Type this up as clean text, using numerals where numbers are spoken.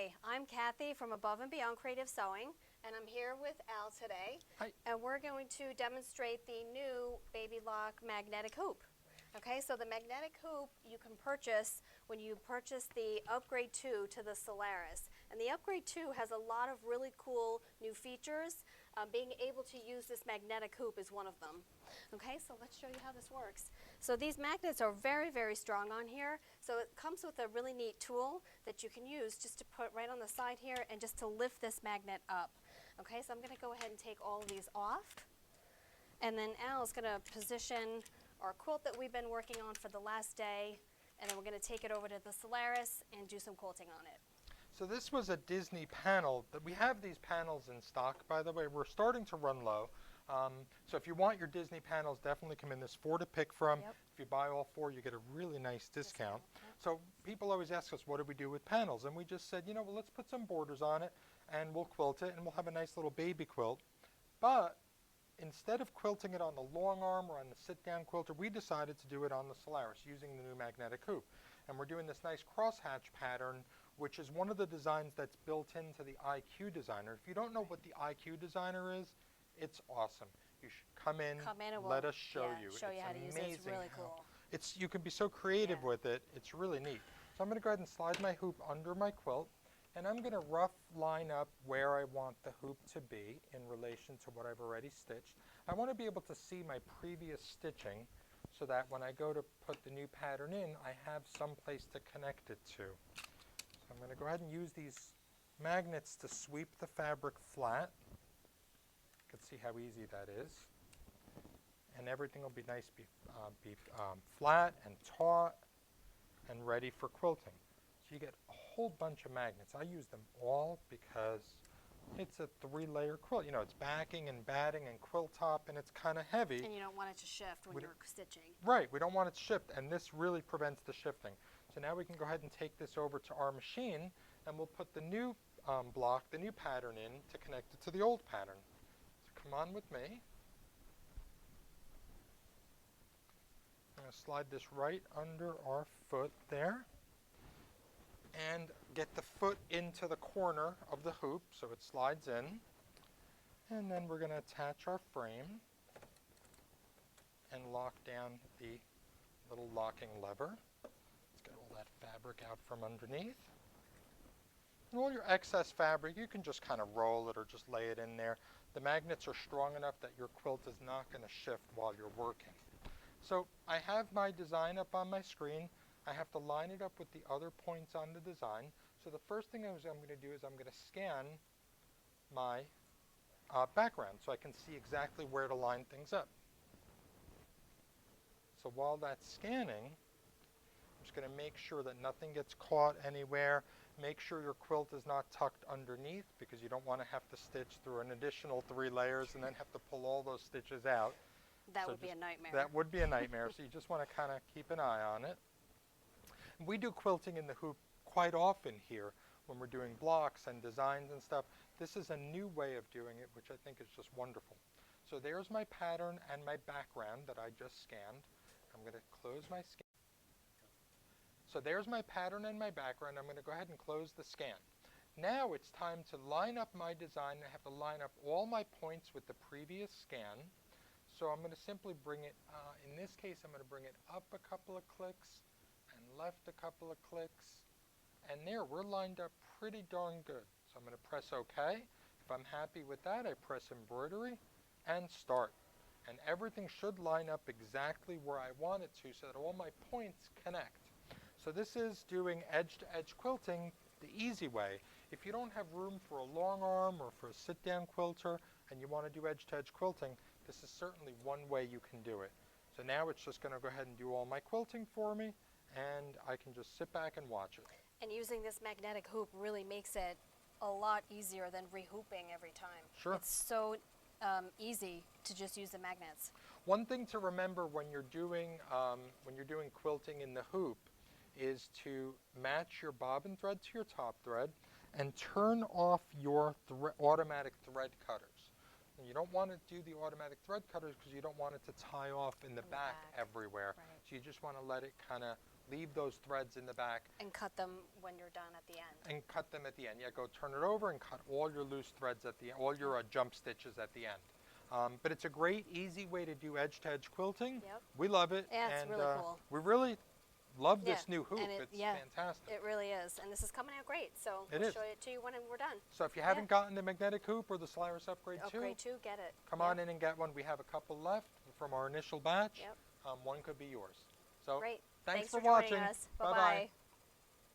Hi, I'm Kathy from Above and Beyond Creative Sewing, and I'm here with Al today. Hi. And we're going to demonstrate the new Baby Lock magnetic hoop. Okay, so the magnetic hoop you can purchase when you purchase the Upgrade 2 to the Solaris. And the Upgrade 2 has a lot of really cool new features. Being able to use this magnetic hoop is one of them. Okay, so let's show you how this works. So these magnets are very, very strong on here. So it comes with a really neat tool that you can use just to put right on the side here and just to lift this magnet up. Okay, so I'm going to go ahead and take all of these off. And then Al's going to position our quilt that we've been working on for the last day, and then we're going to take it over to the Solaris and do some quilting on it. So this was a Disney panel. We have these panels in stock, by the way. We're starting to run low. So if you want your Disney panels, definitely come in. There's 4 to pick from. Yep. If you buy all 4, you get a really nice discount. Yep. So people always ask us, what do we do with panels? And we just said, well, let's put some borders on it, and we'll quilt it, and we'll have a nice little baby quilt. But instead of quilting it on the long arm or on the sit-down quilter, we decided to do it on the Solaris using the new magnetic hoop. And we're doing this nice crosshatch pattern, which is one of the designs that's built into the IQ Designer. If you don't know what the IQ Designer is, it's awesome. You should come in and let us show you. Show you how to use it. It's really cool. You can be so creative with it. It's really neat. So I'm going to go ahead and slide my hoop under my quilt, and I'm going to rough line up where I want the hoop to be in relation to what I've already stitched. I want to be able to see my previous stitching so that when I go to put the new pattern in, I have some place to connect it to. So I'm going to go ahead and use these magnets to sweep the fabric flat. You can see how easy that is. And everything will be nice, flat and taut and ready for quilting. So you get a whole bunch of magnets. I use them all because it's a 3-layer quilt. You know, it's backing and batting and quilt top, and it's kind of heavy. And you don't want it to shift when you're stitching. Right, we don't want it to shift, and this really prevents the shifting. So now we can go ahead and take this over to our machine, and we'll put the new block, the new pattern in to connect it to the old pattern. So come on with me. I'm going to slide this right under our foot there and get the foot into the corner of the hoop so it slides in. And then we're going to attach our frame and lock down the little locking lever. Let's get all that fabric out from underneath. And all your excess fabric, you can just kind of roll it or just lay it in there. The magnets are strong enough that your quilt is not going to shift while you're working. So I have my design up on my screen. I have to line it up with the other points on the design. So the first thing I'm going to do is I'm going to scan my background so I can see exactly where to line things up. So while that's scanning, I'm just going to make sure that nothing gets caught anywhere. Make sure your quilt is not tucked underneath because you don't want to have to stitch through an additional 3 layers and then have to pull all those stitches out. That would be a nightmare. That would be a nightmare, so you just want to kind of keep an eye on it. We do quilting in the hoop quite often here when we're doing blocks and designs and stuff. This is a new way of doing it, which I think is just wonderful. So there's my pattern and my background that I just scanned. I'm going to close my scan. So there's my pattern and my background. I'm going to go ahead and close the scan. Now it's time to line up my design. I have to line up all my points with the previous scan. So I'm going to simply bring it, in this case, I'm going to bring it up a couple of clicks and left a couple of clicks. And there, we're lined up pretty darn good. So I'm going to press OK. If I'm happy with that, I press embroidery and start. And everything should line up exactly where I want it to so that all my points connect. So this is doing edge-to-edge quilting the easy way. If you don't have room for a long arm or for a sit-down quilter and you want to do edge-to-edge quilting, this is certainly one way you can do it. So now it's just going to go ahead and do all my quilting for me, and I can just sit back and watch it. And using this magnetic hoop really makes it a lot easier than rehooping every time. Sure. It's so easy to just use the magnets. One thing to remember when you're doing quilting in the hoop is to match your bobbin thread to your top thread and turn off your automatic thread cutters. And you don't want to do the automatic thread cutters because you don't want it to tie off in the back everywhere. Right. So you just want to let it kind of leave those threads in the back And cut them when you're done at the end. and cut them at the end. Yeah, go turn it over and cut all your loose threads at the all your jump stitches at the end. But it's a great, easy way to do edge-to-edge quilting. Yep. We love it. Yeah, it's and, really cool. We really love Yeah, this new hoop. and It's yeah, fantastic. It really is. And this is coming out great. So It we'll is. show it to you when we're done. So if you haven't gotten the magnetic hoop or the Solaris Upgrade 2, Upgrade 2, get it. come Yep. on in and get one. We have a couple left from our initial batch. Yep. One could be yours. So Great. thanks for joining watching. us. Bye-bye. Bye-bye.